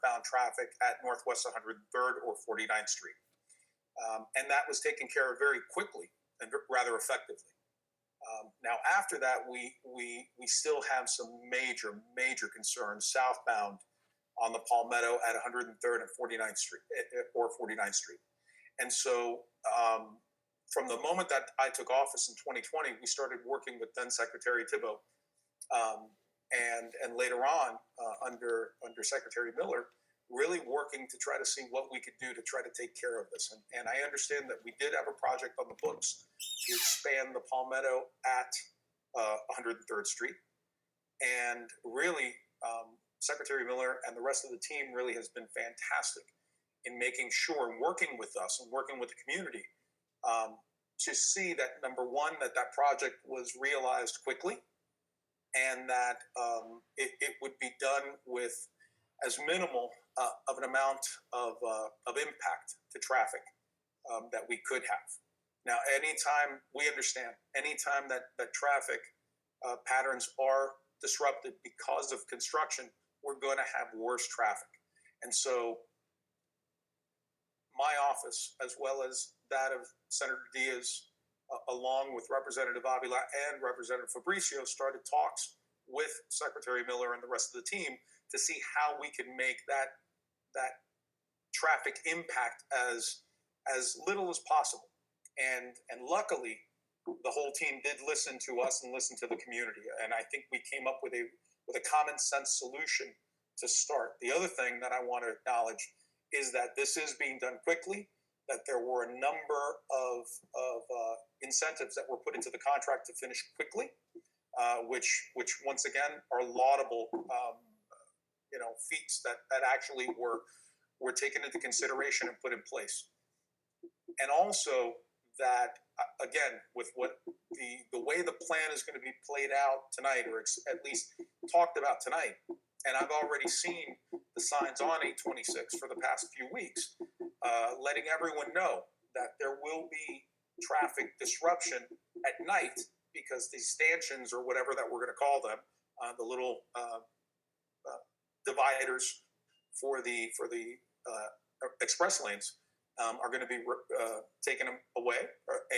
northbound traffic at Northwest 103rd or 49th Street. And that was taken care of very quickly and rather effectively. Now, after that, we still have some major concerns southbound on the Palmetto at 103rd and 49th Street or 49th Street. And so from the moment that I took office in 2020, we started working with then Secretary Thibault and later on under Secretary Miller, really working to try to see what we could do to try to take care of this. And I understand that we did have a project on the books to expand the Palmetto at 103rd Street. And really, Secretary Miller and the rest of the team really has been fantastic in making sure and working with us and working with the community to see that, number one, that project was realized quickly and that it would be done with as minimal of an amount of impact to traffic that we could have. Now, anytime we understand, anytime that traffic patterns are disrupted because of construction, we're going to have worse traffic. And so my office, as well as that of Senator Diaz, along with Representative Avila and Representative Fabricio, started talks with Secretary Miller and the rest of the team to see how we can make that traffic impact as little as possible. And luckily, the whole team did listen to us and listen to the community. And I think we came up with a common sense solution to start. The other thing that I want to acknowledge is that this is being done quickly, that there were a number of incentives that were put into the contract to finish quickly, which once again are laudable feats that actually were taken into consideration and put in place. And also that, again, with what the way the plan is going to be played out tonight, or at least talked about tonight, and I've already seen the signs on 826 for the past few weeks, letting everyone know that there will be traffic disruption at night because these stanchions, or whatever that we're going to call them, the little dividers for the express lanes, are going to be taken away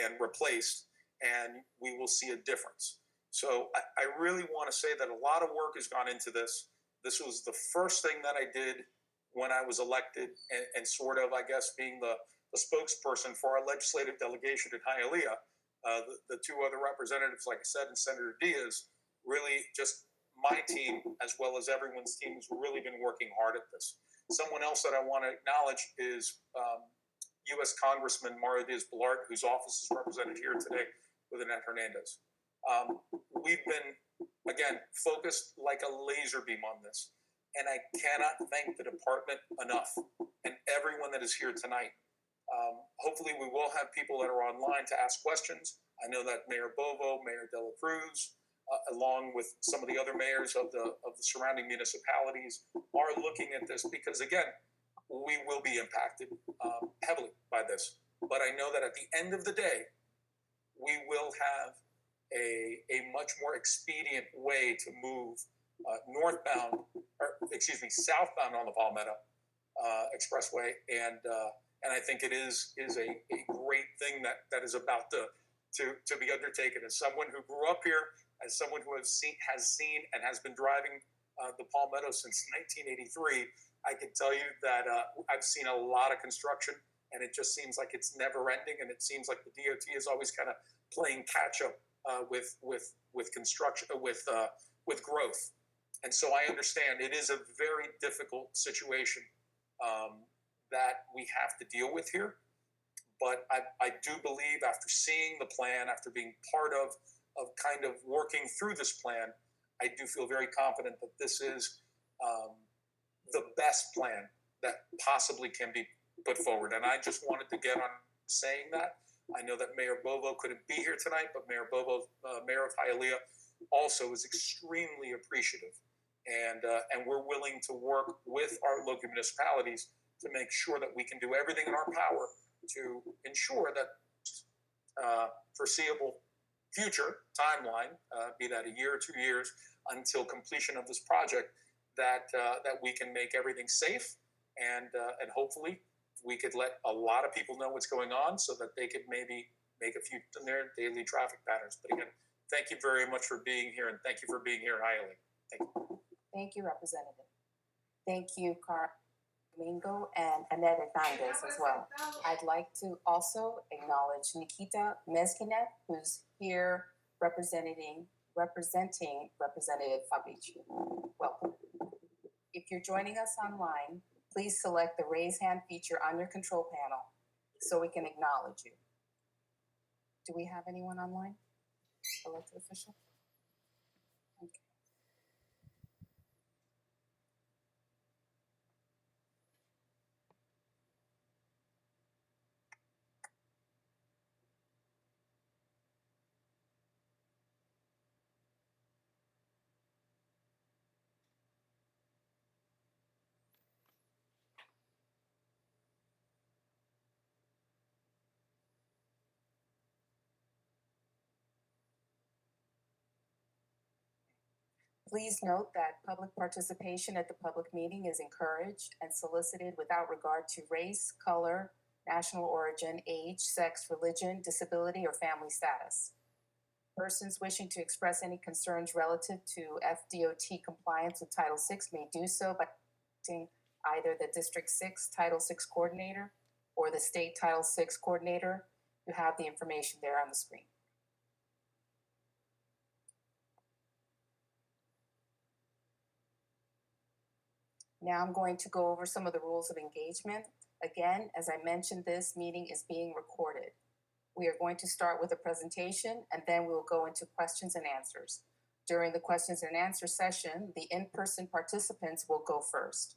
and replaced, and we will see a difference. So I really want to say that a lot of work has gone into this. This was the first thing that I did when I was elected, and sort of, I guess, being the spokesperson for our legislative delegation in Hialeah. The two other representatives, like I said, and Senator Diaz, really just my team, as well as everyone's team, has really been working hard at this. Someone else that I want to acknowledge is U.S. Congressman Mario Diaz-Balart, whose office is represented here today with Annette Hernandez. We've been, again, focused like a laser beam on this. And I cannot thank the department enough, and everyone that is here tonight. Hopefully we will have people that are online to ask questions. I know that Mayor Bovo, Mayor De La Cruz, along with some of the other mayors of the surrounding municipalities, are looking at this because, again, we will be impacted heavily by this. But I know that at the end of the day, we will have a much more expedient way to move southbound on the Palmetto Expressway, and I think it is a great thing that is about to be undertaken. As someone who grew up here, as someone who has seen and has been driving the Palmetto since 1983, I can tell you that I've seen a lot of construction, and it just seems like it's never ending, and it seems like the DOT is always kind of playing catch up with construction, with growth. And so I understand it is a very difficult situation that we have to deal with here. But I do believe, after seeing the plan, after being part of kind of working through this plan, I do feel very confident that this is the best plan that possibly can be put forward. And I just wanted to get on saying that. I know that Mayor Bovo couldn't be here tonight, but Mayor Bovo, Mayor of Hialeah, also is extremely appreciative. And we're willing to work with our local municipalities to make sure that we can do everything in our power to ensure that foreseeable future timeline, be that a year or 2 years, until completion of this project, that we can make everything safe, and hopefully we could let a lot of people know what's going on so that they could maybe make a few in their daily traffic patterns. But again, thank you very much for being here, and thank you for being here, Haile. Thank you. Thank you, Representative. Thank you, Domingo and Annette Hernandez as well. I'd like to also acknowledge Nikita Mezquinet, who's here representing Representative Fabrici. Welcome. If you're joining us online, please select the raise hand feature on your control panel so we can acknowledge you. Do we have anyone online? Elected official? Okay. Please note that public participation at the public meeting is encouraged and solicited without regard to race, color, national origin, age, sex, religion, disability, or family status. Persons wishing to express any concerns relative to FDOT compliance with Title VI may do so by contacting either the District 6 Title VI coordinator or the State Title VI coordinator. You have the information there on the screen. Now I'm going to go over some of the rules of engagement. Again, as I mentioned, this meeting is being recorded. We are going to start with a presentation, and then we will go into questions and answers. During the questions and answer session, the in-person participants will go first.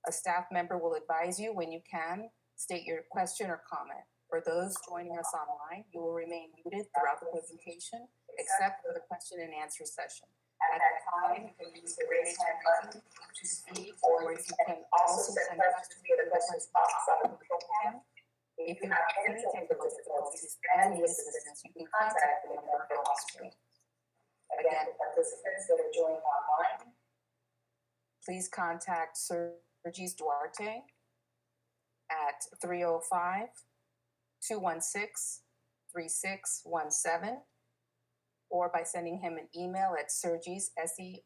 A staff member will advise you when you can state your question or comment. For those joining us online, you will remain muted throughout the presentation, except for the question and answer session. At that time, you can use the raise hand button to speak, or you can also send questions via the questions box on the control panel. If you have any technical difficulties and need assistance, you can contact the number on the screen. Again, participants that are joining online, please contact Sergis Duarte at 305-216-3617, or by sending him an email at Sergis, SERGIES,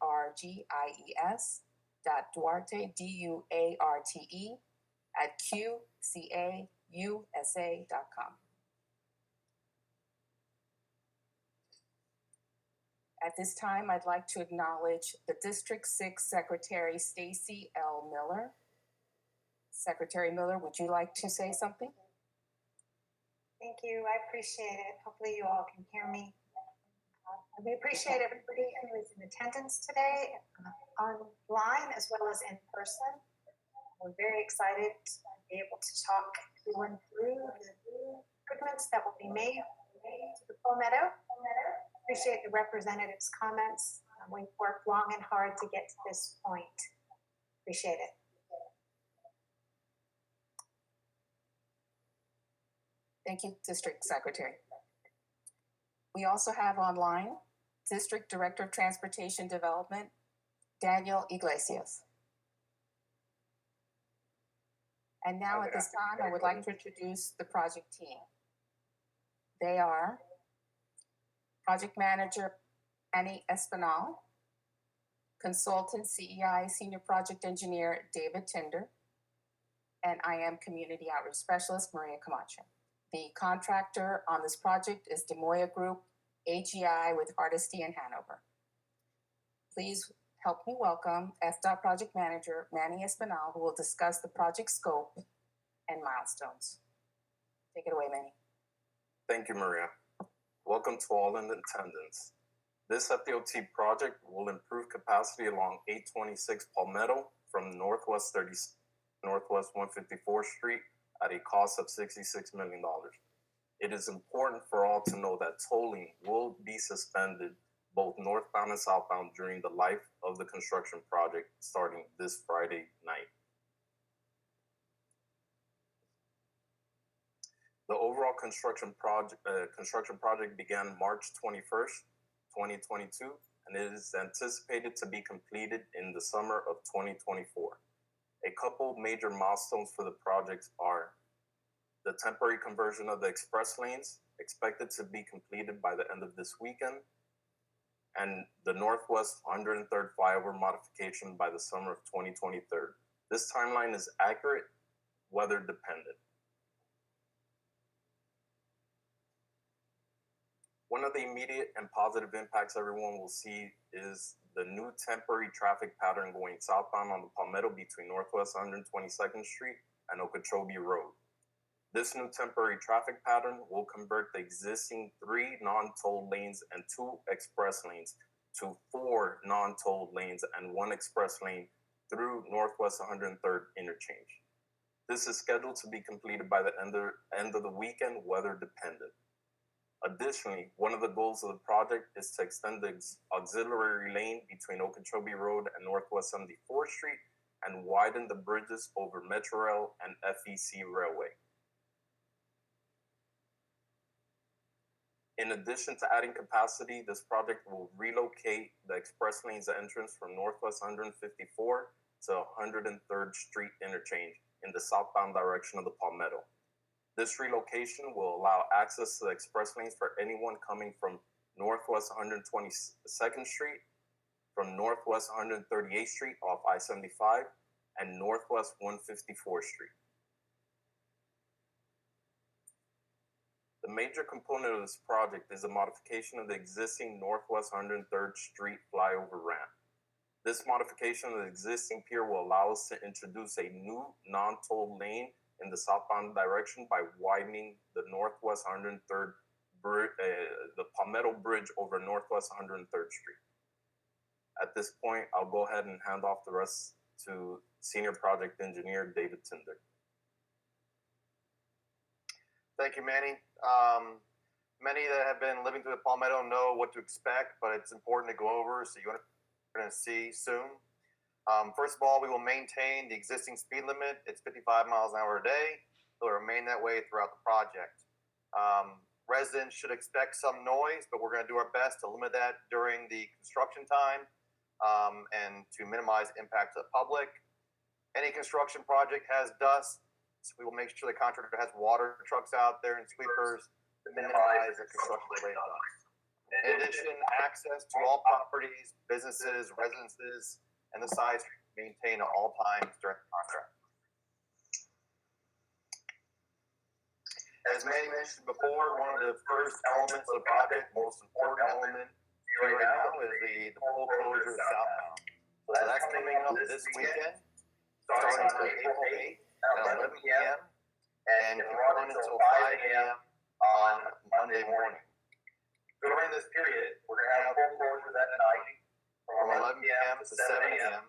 Duarte, DUARTE, at QCAUSA.com. At this time, I'd like to acknowledge the District 6 Secretary, Stacy L. Miller. Secretary Miller, would you like to say something? Thank you. I appreciate it. Hopefully you all can hear me. We appreciate everybody who is in attendance today, online as well as in person. We're very excited to be able to talk everyone through the improvements that will be made to the Palmetto. Appreciate the representative's comments. We've worked long and hard to get to this point. Appreciate it. Thank you, District Secretary. We also have online District Director of Transportation Development, Daniel Iglesias. And now at this time, I would like to introduce the project team. They are Project Manager Annie Espinal, Consultant CEI Senior Project Engineer David Tinder, and I am Community Outreach Specialist Maria Camacho. The contractor on this project is Demoya Group, AGI with Hardesty in Hanover. Please help me welcome FDOT Project Manager Manny Espinal, who will discuss the project scope and milestones. Take it away, Manny. Thank you, Maria. Welcome to all in attendance. This FDOT project will improve capacity along 826 Palmetto from Northwest 30 Northwest 154th Street at a cost of $66 million. It is important for all to know that tolling will be suspended both northbound and southbound during the life of the construction project starting this Friday night. The overall construction project began March 21st, 2022 and it is anticipated to be completed in the summer of 2024. A couple major milestones for the project are the temporary conversion of the express lanes, expected to be completed by the end of this weekend, and the Northwest 103rd flyover modification by the summer of 2023. This timeline is accurate, weather dependent. One of the immediate and positive impacts everyone will see is the new temporary traffic pattern going southbound on the Palmetto between Northwest 122nd Street and Okeechobee Road. This new temporary traffic pattern will convert the existing 3 non-toll lanes and 2 express lanes to 4 non-toll lanes and 1 express lane through Northwest 103rd interchange. This is scheduled to be completed by the end of the weekend, weather dependent. Additionally, one of the goals of the project is to extend the auxiliary lane between Okeechobee Road and Northwest 74th Street and widen the bridges over Metrorail and FEC Railway. In addition to adding capacity, this project will relocate the express lanes entrance from Northwest 154 to 103rd Street interchange in the southbound direction of the Palmetto. This relocation will allow access to the express lanes for anyone coming from Northwest 122nd Street, from Northwest 138th Street off I-75, and Northwest 154th Street. The major component of this project is a modification of the existing Northwest 103rd Street flyover ramp. This modification of the existing pier will allow us to introduce a new non-toll lane in the southbound direction by widening the Northwest 103rd the Palmetto Bridge over Northwest 103rd Street. At this point, I'll go ahead and hand off the rest to Senior Project Engineer David Tinder. Thank you, Manny. Many that have been living through the Palmetto know what to expect, but it's important to go over so you're going to see soon. First of all, we will maintain the existing speed limit. It's 55 miles an hour a day. It'll remain that way throughout the project. Residents should expect some noise, but we're going to do our best to limit that during the construction time and to minimize impact to the public. Any construction project has dust. So we will make sure the contractor has water trucks out there and sweepers to minimize the construction-related dust. In addition, access to all properties, businesses, residences, and the side street maintained at all times during the contract. As Manny mentioned before, one of the first elements of the project, most important element here right now, is the pole closure of southbound. So that's coming up this weekend, starting on April 8th at 11 p.m. and can run until 5 a.m. on Monday morning. During this period, we're going to have pole closures at night from 11 p.m. to 7 a.m.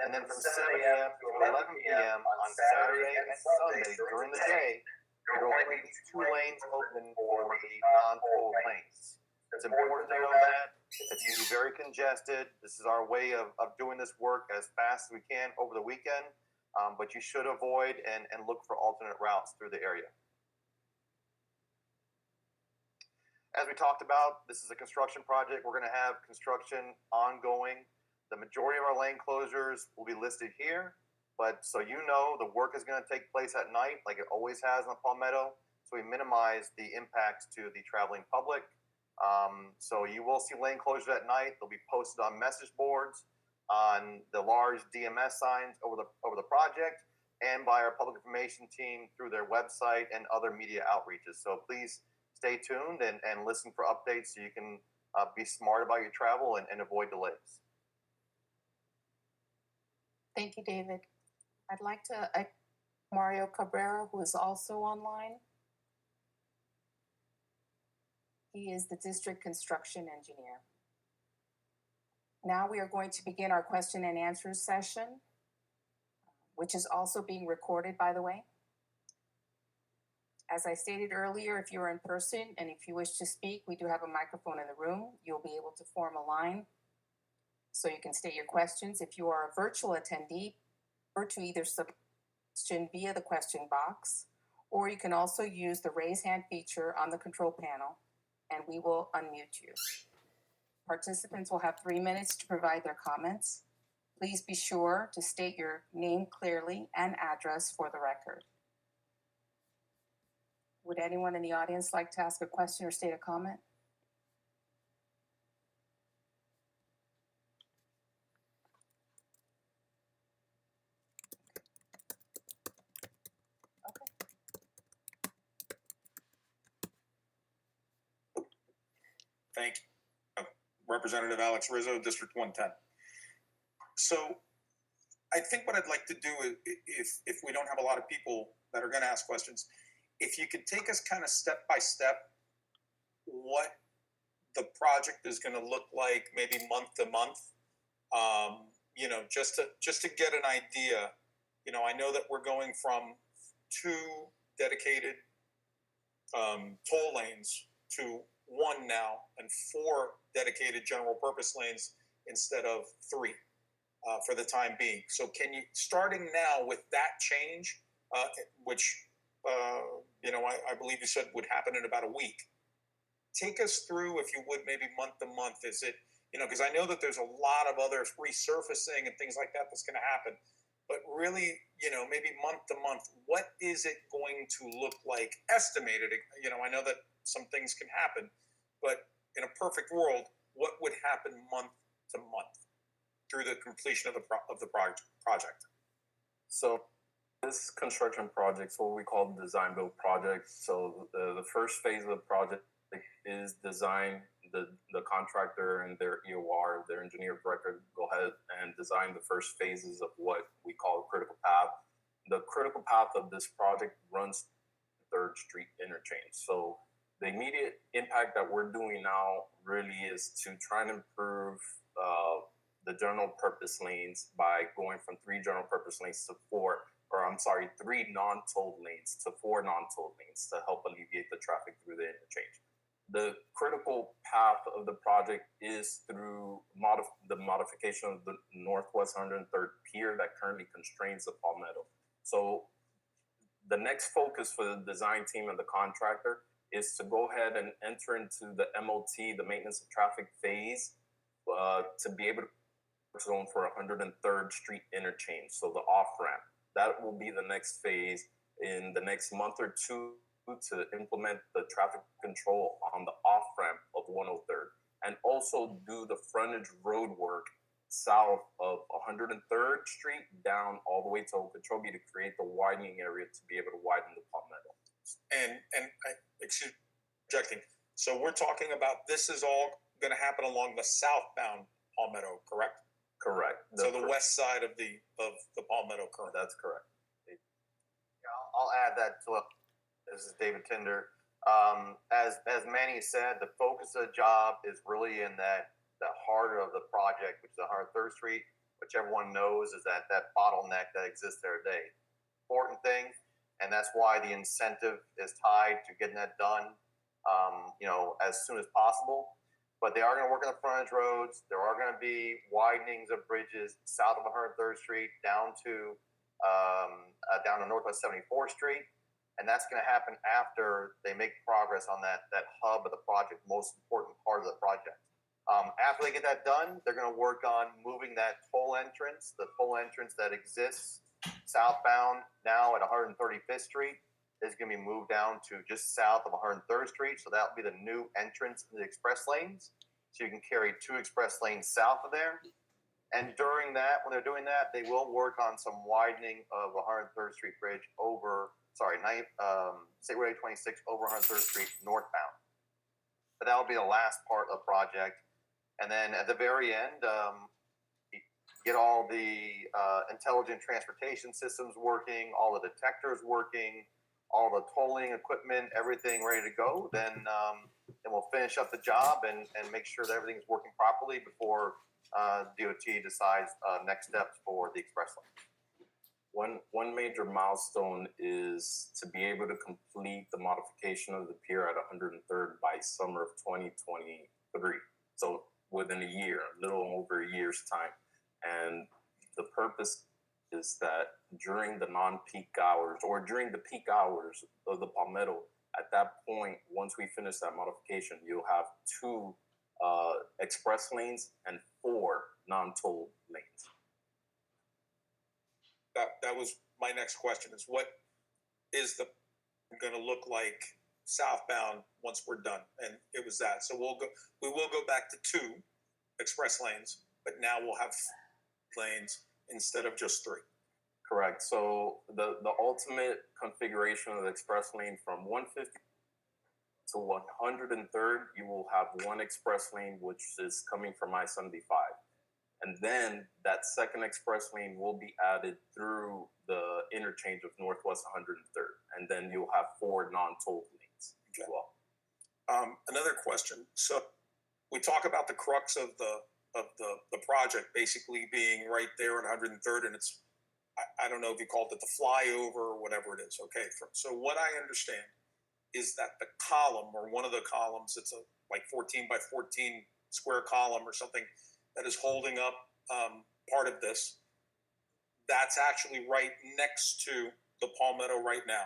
and then from 7 a.m. to 11 p.m. on Saturday and Sunday during the day. There will only be 2 lanes open for the non-toll lanes. It's important to know that. It's very congested. This is our way of doing this work as fast as we can over the weekend, but you should avoid and look for alternate routes through the area. As we talked about, this is a construction project. We're going to have construction ongoing. The majority of our lane closures will be listed here. But so you know, the work is going to take place at night like it always has on the Palmetto. So we minimize the impacts to the traveling public. So you will see lane closures at night. They'll be posted on message boards, on the large DMS signs over the project, and by our public information team through their website and other media outreaches. So please stay tuned and listen for updates so you can be smart about your travel and avoid delays. Thank you, David. I'd like to Mario Cabrera, who is also online. He is the district construction engineer. Now we are going to begin our question and answer session, which is also being recorded, by the way. As I stated earlier, if you are in person and if you wish to speak, we do have a microphone in the room. You'll be able to form a line so you can state your questions. If you are a virtual attendee, or to either submit a question via the question box, or you can also use the raise hand feature on the control panel, and we will unmute you. Participants will have 3 minutes to provide their comments. Please be sure to state your name clearly and address for the record. Would anyone in the audience like to ask a question or state a comment? Thank you. Representative Alex Rizzo, District 110. So I think what I'd like to do is, if we don't have a lot of people that are going to ask questions, if you could take us kind of step by step, what the project is going to look like, maybe month to month, just to get an idea. I know that we're going from 2 dedicated toll lanes to 1 now, and 4 dedicated general purpose lanes instead of 3 for the time being. So can you, starting now with that change, which I believe you said would happen in about a week, take us through, if you would, maybe month to month. Is it, because I know that there's a lot of other resurfacing and things like that that's going to happen, but really, maybe month to month, what is it going to look like estimated? I know that some things can happen, but in a perfect world, what would happen month to month through the completion of the project? So this construction project is what we call the design build project. So the first phase of the project is design. The contractor and their EOR, their engineer of record, go ahead and design the first phases of what we call a critical path. The critical path of this project runs 3rd Street interchange. So the immediate impact that we're doing now really is to try and improve the general purpose lanes by going from 3 general purpose lanes to 4, 3 non-tolled lanes to 4 non-tolled lanes to help alleviate the traffic through the interchange. The critical path of the project is through the modification of the Northwest 103rd Pier that currently constrains the Palmetto. So the next focus for the design team and the contractor is to go ahead and enter into the MOT, the maintenance of traffic phase, to be able to zone for 103rd Street interchange, so the off-ramp. That will be the next phase in the next month or 2 to implement the traffic control on the off-ramp of 103rd, and also do the frontage road work south of 103rd Street down all the way to Okeechobee to create the widening area to be able to widen the Palmetto. And excuse me, objecting. So we're talking about, this is all going to happen along the southbound Palmetto, correct? Correct. So the west side of the Palmetto current. That's correct. Yeah, I'll add that to it. This is David Tinder. As Manny said, the focus of the job is really in the heart of the project, which is 103rd Street, which everyone knows is that bottleneck that exists there today. Important thing, and that's why the incentive is tied to getting that done, as soon as possible. But they are going to work on the frontage roads. There are going to be widenings of bridges south of 103rd Street down to Northwest 74th Street. And that's going to happen after they make progress on that hub of the project, most important part of the project. After they get that done, they're going to work on moving that toll entrance, the toll entrance that exists southbound now at 135th Street is going to be moved down to just south of 103rd Street. So that'll be the new entrance to the express lanes. So you can carry 2 express lanes south of there. And during that, when they're doing that, they will work on some widening of 103rd Street Bridge State Road 26 over 103rd Street northbound. But that will be the last part of the project. And then at the very end, get all the intelligent transportation systems working, all the detectors working, all the tolling equipment, everything ready to go. Then we'll finish up the job and make sure that everything's working properly before DOT decides next steps for the express lane. One major milestone is to be able to complete the modification of the pier at 103rd by summer of 2023. So within a year, a little over a year's time. And the purpose is that during the non-peak hours or during the peak hours of the Palmetto, at that point, once we finish that modification, you'll have 2 express lanes and 4 non-toll lanes. That was my next question: is what is the going to look like southbound once we're done? And it was that. So we will go back to 2 express lanes, but now we'll have lanes instead of just 3. Correct. So the ultimate configuration of the express lane from 150 to 103rd, you will have 1 express lane, which is coming from I-75. And then that second express lane will be added through the interchange of Northwest 103rd. And then you'll have 4 non-toll lanes as well. Another question. So we talk about the crux of the project basically being right there at 103rd, and it's, I don't know if you called it the flyover or whatever it is. Okay. So what I understand is that the column, or one of the columns, it's a like 14 by 14 square column or something that is holding up part of this. That's actually right next to the Palmetto right now.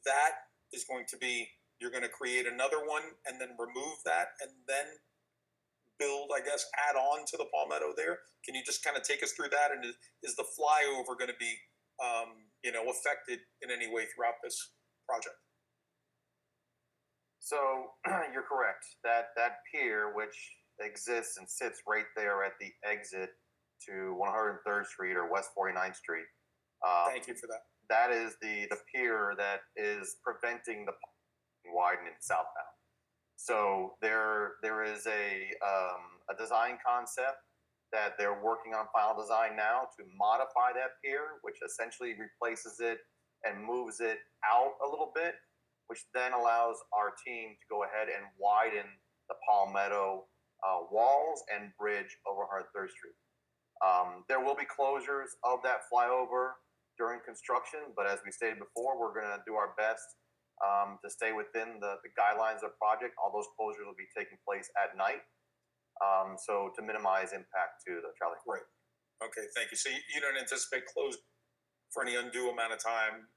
That is going to be, you're going to create another one and then remove that and then build, I guess, add on to the Palmetto there. Can you just kind of take us through that? And is the flyover going to be, affected in any way throughout this project? So you're correct. That pier, which exists and sits right there at the exit to 103rd Street or West 49th Street. Thank you for that. That is the pier that is preventing the widening southbound. So there is a design concept that they're working on final design now to modify that pier, which essentially replaces it and moves it out a little bit, which then allows our team to go ahead and widen the Palmetto walls and bridge over 103rd Street. There will be closures of that flyover during construction, but as we stated before, we're going to do our best to stay within the guidelines of the project. All those closures will be taking place at night, so to minimize impact to the trolley. Right. Okay, thank you. So you don't anticipate closing for any undue amount of time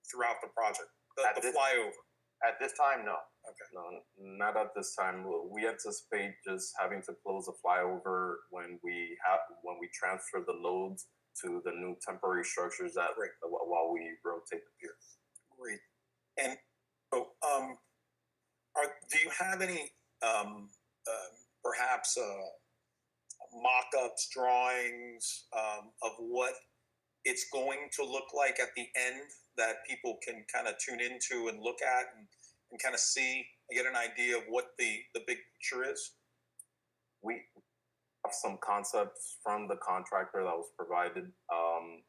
throughout the project? The flyover? At this time, no. Okay. No, not at this time. We anticipate just having to close the flyover when we transfer the loads to the new temporary structures while we rotate the pier. Great. And so, do you have any perhaps mock-ups, drawings of what it's going to look like at the end that people can kind of tune into and look at and kind of see and get an idea of what the big picture is? We have some concepts from the contractor that was provided,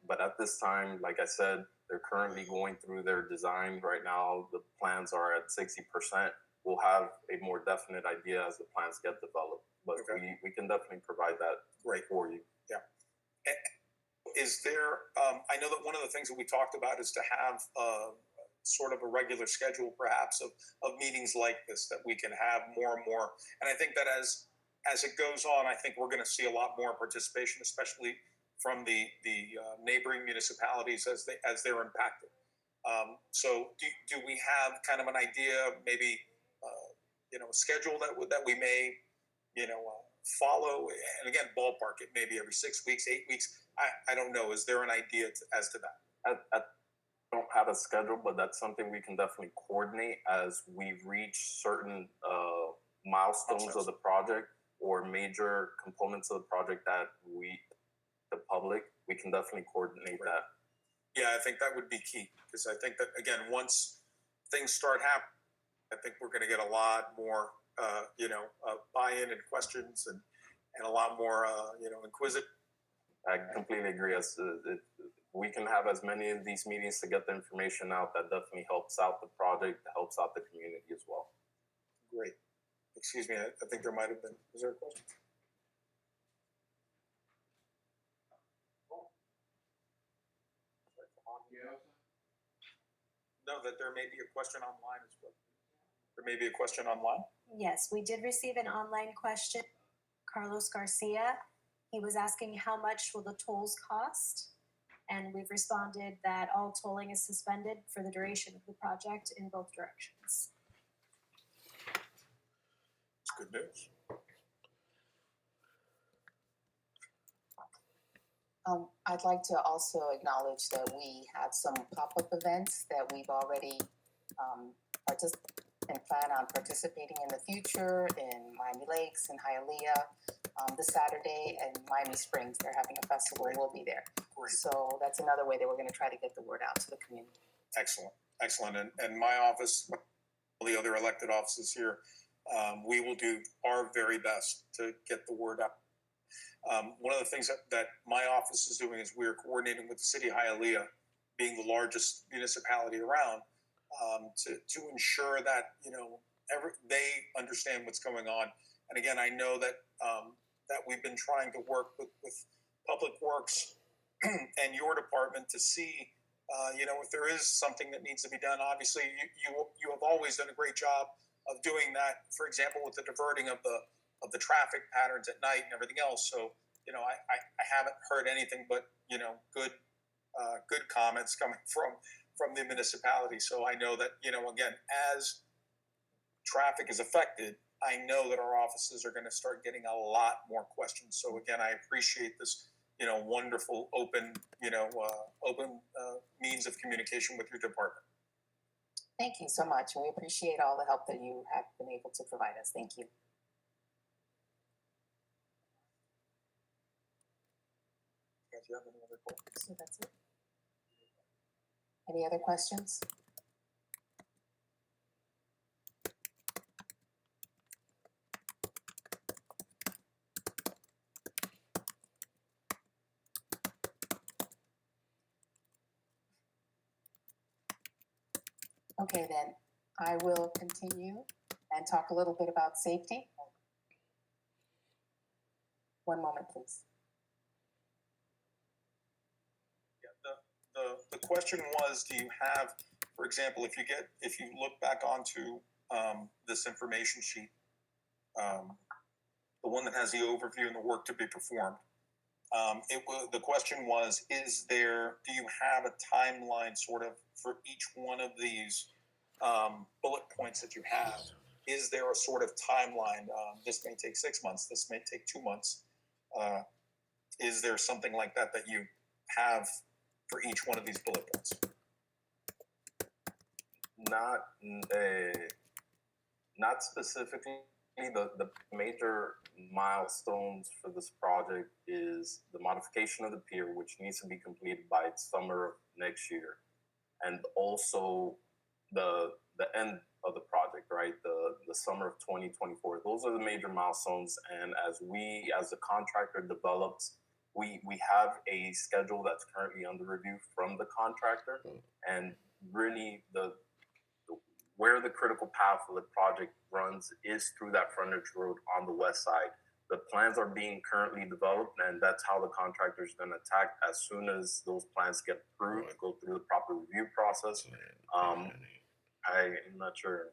but at this time, like I said, they're currently going through their design right now. The plans are at 60%. We'll have a more definite idea as the plans get developed, but okay. we can definitely provide that for you. Yeah. And is there, I know that one of the things that we talked about is to have sort of a regular schedule perhaps of meetings like this, that we can have more and more. And I think that as it goes on, I think we're going to see a lot more participation, especially from the neighboring municipalities as they're impacted. So do we have kind of an idea, maybe a schedule that we may follow? And again, ballpark it, maybe every 6 weeks, 8 weeks. I don't know. Is there an idea as to that? I don't have a schedule, but that's something we can definitely coordinate as we reach certain milestones of the project or major components of the project that the public, we can definitely coordinate that. Yeah, I think that would be key, because I think that, again, once things start happening, I think we're going to get a lot more, buy-in and questions and a lot more, inquisitive. I completely agree. We can have as many of these meetings to get the information out. That definitely helps out the project, helps out the community as well. Great. Excuse me, I think there might have been, is there a question? No, that there may be a question online as well. There may be a question online? Yes, we did receive an online question. Carlos Garcia, he was asking how much will the tolls cost? And we've responded that all tolling is suspended for the duration of the project in both directions. It's good news. I'd like to also acknowledge that we have some pop-up events that we've already and plan on participating in the future in Miami Lakes and Hialeah. This Saturday and Miami Springs, they're having a festival. We'll be there. Great. So that's another way that we're going to try to get the word out to the community. Excellent, excellent. And my office, all the other elected offices here, we will do our very best to get the word out. One of the things that my office is doing is we're coordinating with the city of Hialeah, being the largest municipality around, to ensure that they understand what's going on. And again, I know that that we've been trying to work with Public Works and your department to see if there is something that needs to be done. Obviously, you have always done a great job of doing that. For example, with the diverting of the traffic patterns at night and everything else. So, I haven't heard anything but, good comments coming from the municipality. So I know that, again, as traffic is affected, I know that our offices are going to start getting a lot more questions. So again, I appreciate this, wonderful open means of communication with your department. Thank you so much. We appreciate all the help that you have been able to provide us. Thank you. Do you have any other questions? So that's it. Any other questions? Okay, then I will continue and talk a little bit about safety. One moment, please. The question was, do you have, for example, if you look back onto this information sheet, the one that has the overview and the work to be performed, the question was, do you have a timeline sort of for each one of these bullet points that you have? Is there a sort of timeline? This may take 6 months, this may take 2 months. Is there something like that you have for each one of these bullet points? Not specifically. The major milestones for this project is the modification of the pier, which needs to be completed by summer of next year, and also the end of the project, right? The summer of 2024. Those are the major milestones, and as the contractor develops, we have a schedule that's currently under review from the contractor, and really where the critical path of the project runs is through that frontage road on the west side. The plans are being currently developed, and that's how the contractor is going to attack as soon as those plans get approved, go through the proper review process. I'm not sure.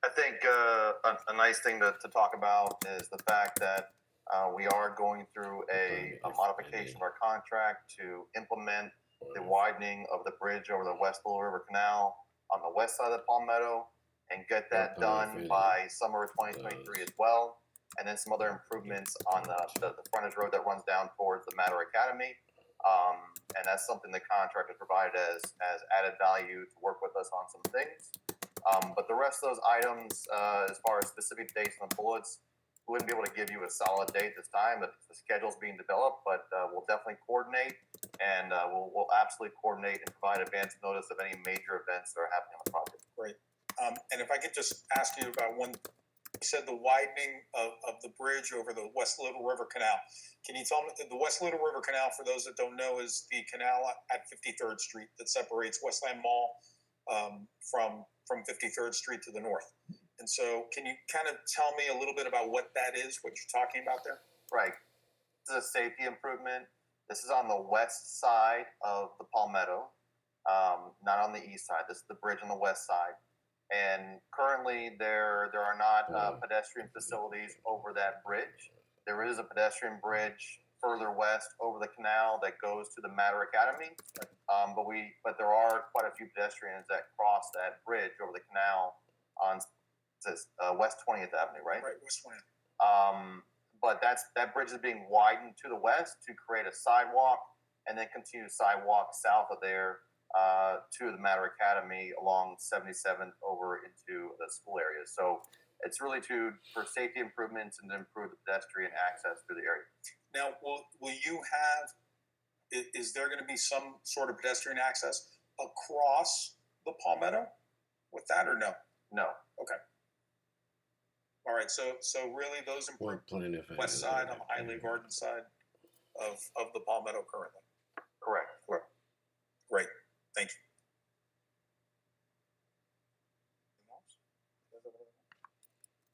I think a nice thing to talk about is the fact that we are going through a modification of our contract to implement the widening of the bridge over the West Little River Canal on the west side of the Palmetto, and get that done by summer of 2023 as well. And then some other improvements on the frontage road that runs down towards the Matter Academy. And that's something the contractor provided as added value to work with us on some things. But the rest of those items, as far as specific dates on the bullets, we wouldn't be able to give you a solid date this time. But the schedule's being developed, but we'll definitely coordinate, and we'll absolutely coordinate and provide advance notice of any major events that are happening on the project. Great. And if I could just ask you about one, you said the widening of the bridge over the West Little River Canal. Can you tell me, the West Little River Canal, for those that don't know, is the canal at 53rd Street that separates Westland Mall from 53rd Street to the north. And so can you kind of tell me a little bit about what that is, what you're talking about there? Right. This is a safety improvement. This is on the west side of the Palmetto, not on the east side. This is the bridge on the west side. And currently there are not pedestrian facilities over that bridge. There is a pedestrian bridge further west over the canal that goes to the Matter Academy. But there are quite a few pedestrians that cross that bridge over the canal on this West 20th Avenue, right? Right, West 20th. But that bridge is being widened to the west to create a sidewalk, and then continue sidewalk south of there to the Matter Academy along 77th over into the school area. So it's really for safety improvements and to improve the pedestrian access to the area. Now, will you have? Is there going to be some sort of pedestrian access across the Palmetto with that, or no? No. Okay. All right. So really, those improvements west side on the Highland Garden side of the Palmetto currently. Correct. Great. Thank you.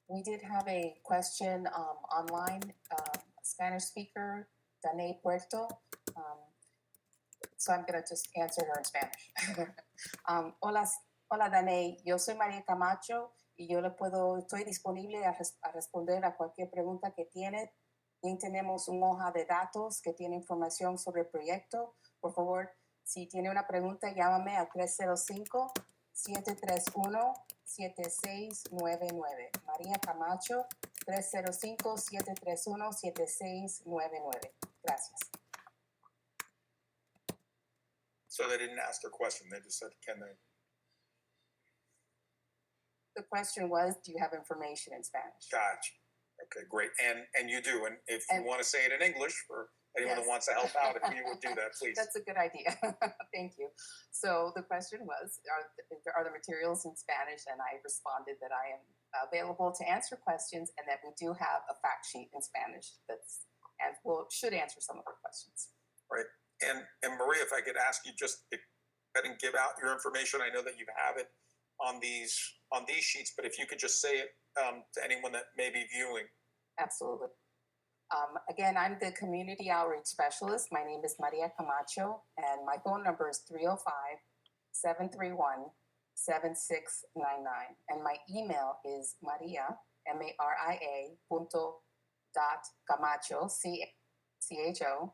We did have a question online, Spanish speaker, Danae Puerto. So I'm going to just answer her in Spanish. Hola Danae, yo soy María Camacho y yo estoy disponible a responder a cualquier pregunta que tiene. Bien, tenemos una hoja de datos que tiene información sobre el proyecto. Por favor, si tiene una pregunta, llámame al 305-731-7699. María Camacho, 305-731-7699. Gracias. So they didn't ask their question. They just said, can they? The question was, do you have information in Spanish? Gotcha. Okay, great. And you do. And if you want to say it in English for anyone that wants to help out, if you would do that, please. That's a good idea. Thank you. So the question was, are the materials in Spanish? And I responded that I am available to answer questions and that we do have a fact sheet in Spanish should answer some of our questions. Right. And Maria, if I could ask you just go ahead and give out your information. I know that you have it on these sheets, but if you could just say it to anyone that may be viewing. Absolutely. Again, I'm the Community Outreach Specialist. My name is Maria Camacho, and my phone number is 305-731-7699. And my email is Maria, M-A-R-I-A, .camacho, C-H-O,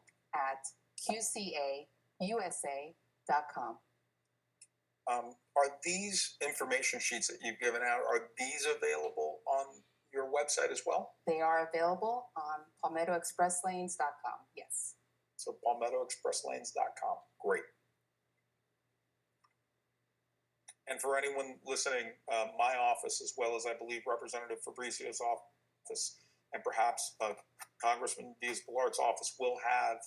@QCAUSA.com. Are these information sheets that you've given out, are these available on your website as well? They are available on PalmettoExpressLanes.com, yes. So PalmettoExpressLanes.com, great. And for anyone listening, my office, as well as I believe Representative Fabrizio's office, and perhaps Congressman Diaz-Balart's office will have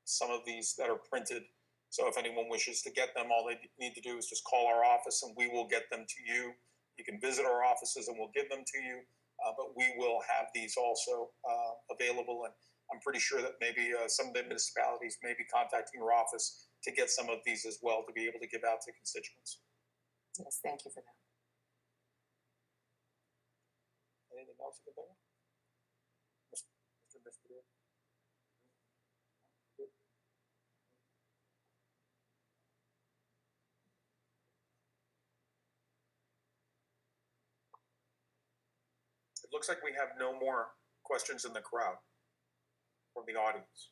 some of these that are printed. So if anyone wishes to get them, all they need to do is just call our office and we will get them to you. You can visit our offices and we'll give them to you, but we will have these also available. And I'm pretty sure that maybe some of the municipalities may be contacting your office to get some of these as well to be able to give out to constituents. Yes, thank you for that. Anything else you can think of? Mr. Mr. It looks like we have no more questions in the crowd from the audience.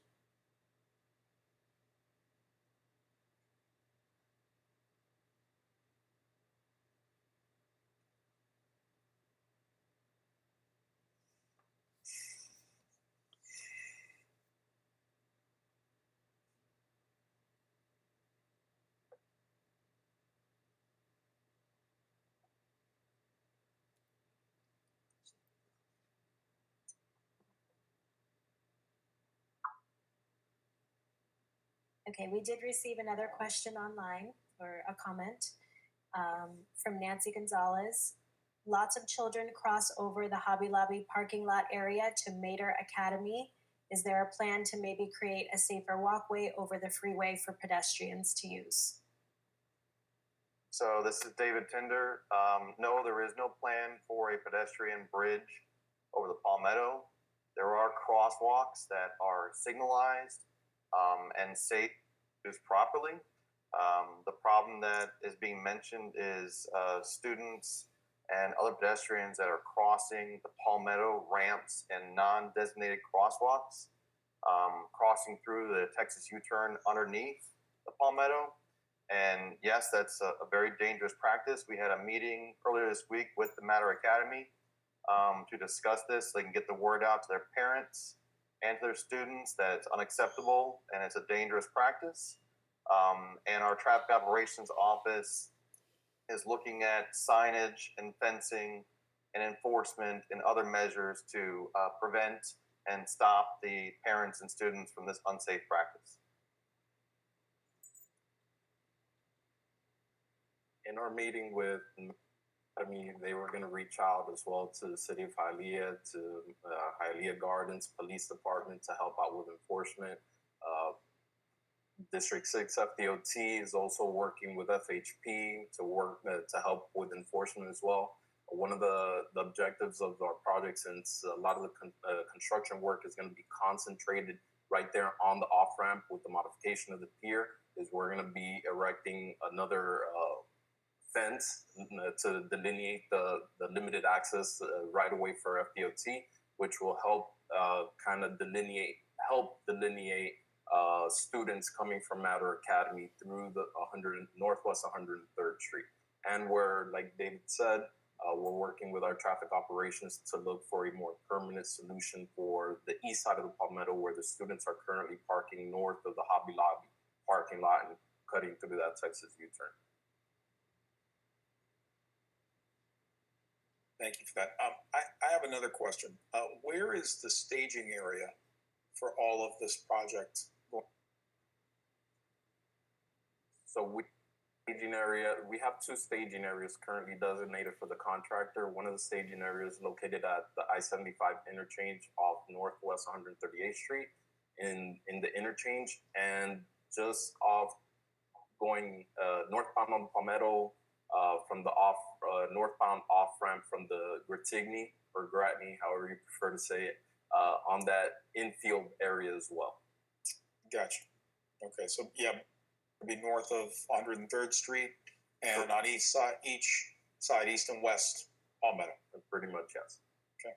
Okay, we did receive another question online, or a comment, from Nancy Gonzalez. Lots of children cross over the Hobby Lobby parking lot area to Mater Academy. Is there a plan to maybe create a safer walkway over the freeway for pedestrians to use? So this is David Tinder. No, there is no plan for a pedestrian bridge over the Palmetto. There are crosswalks that are signalized and safe used properly. The problem that is being mentioned is students and other pedestrians that are crossing the Palmetto ramps and non-designated crosswalks, crossing through the Texas U-turn underneath the Palmetto. And yes, that's a very dangerous practice. We had a meeting earlier this week with the Matter Academy to discuss this. So they can get the word out to their parents and to their students that it's unacceptable and it's a dangerous practice. And our traffic operations office is looking at signage and fencing and enforcement and other measures to prevent and stop the parents and students from this unsafe practice. In our meeting with, they were going to reach out as well to the city of Hialeah, to Hialeah Gardens Police Department to help out with enforcement. District 6 FDOT is also working with FHP to work to help with enforcement as well. One of the objectives of our project, since a lot of the construction work is going to be concentrated right there on the off-ramp with the modification of the pier, is we're going to be erecting another fence to delineate the limited access right away for FDOT, which will help delineate students coming from Matter Academy through the Northwest 103rd Street. And where, like David said, we're working with our traffic operations to look for a more permanent solution for the east side of the Palmetto, where the students are currently parking north of the Hobby Lobby parking lot and cutting through that Texas U-turn. Thank you for that. I have another question. Where is the staging area for all of this project? So we have two staging areas currently designated for the contractor. One of the staging areas located at the I-75 interchange off Northwest 138th Street in the interchange, and just off going northbound on Palmetto from the northbound off ramp from the Gratigny or Gratney, however you prefer to say it, on that infield area as well. Gotcha. Okay, so yeah, it'd be north of 103rd Street, and on each side, east and west, Palmetto. Pretty much, yes. Okay.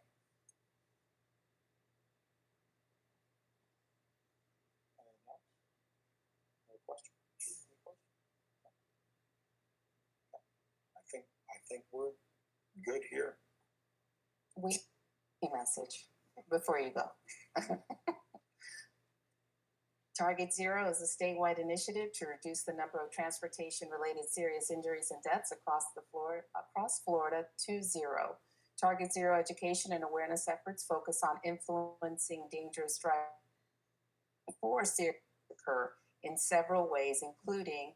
No question. I think we're good here. Message before you go. Target Zero is a statewide initiative to reduce the number of transportation-related serious injuries and deaths across Florida to zero. Target Zero education and awareness efforts focus on influencing dangerous driving before serious occur in several ways, including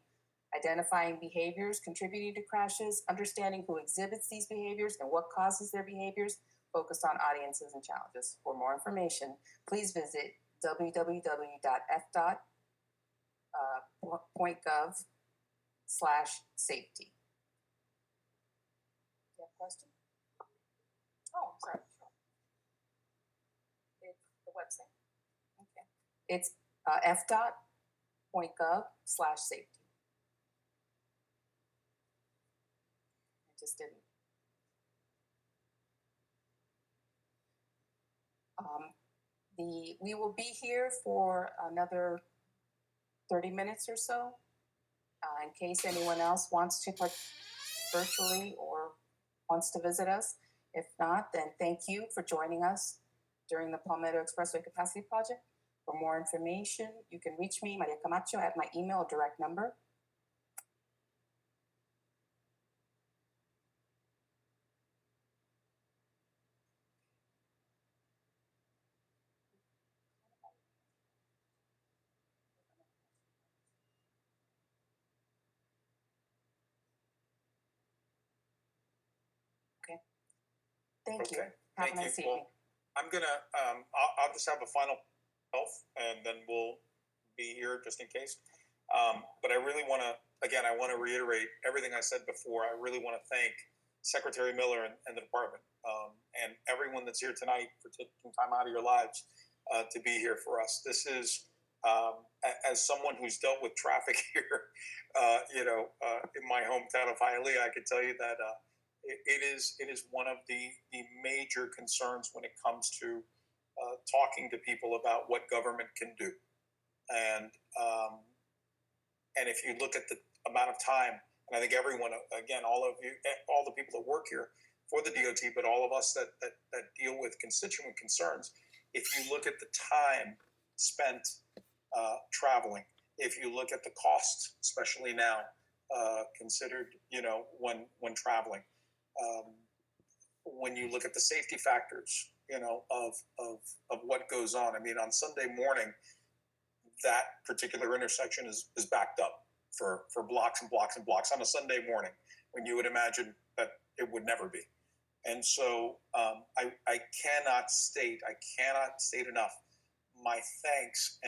identifying behaviors contributing to crashes, understanding who exhibits these behaviors and what causes their behaviors, focused on audiences and challenges. For more information, please visit www.fdot.gov/safety. You have a question? Oh, sorry. Sure. It's the website. Okay. It's fdot.gov/safety. I just didn't. We will be here for another 30 minutes or so, in case anyone else wants to participate virtually or wants to visit us. If not, then thank you for joining us during the Palmetto Expressway Capacity Project. For more information, you can reach me, Maria Camacho, at my email or direct number. Thank you. Okay. Have Thank a nice you. evening. I'm gonna, I'll just have a final health, and then we'll be here just in case. But I really want to, again, I want to reiterate everything I said before. I really want to thank Secretary Miller and the department, and everyone that's here tonight for taking time out of your lives to be here for us. This is, as someone who's dealt with traffic here, in my hometown of Hialeah, I can tell you that it is one of the major concerns when it comes to talking to people about what government can do, and And if you look at the amount of time, and I think everyone, again, all of you, all the people that work here for the DOT, but all of us that deal with constituent concerns, if you look at the time spent traveling, if you look at the costs, especially now, considered, when traveling, when you look at the safety factors, of what goes on. I mean, on Sunday morning, that particular intersection is backed up for blocks and blocks and blocks on a Sunday morning, when you would imagine that it would never be. And so I cannot state enough my thanks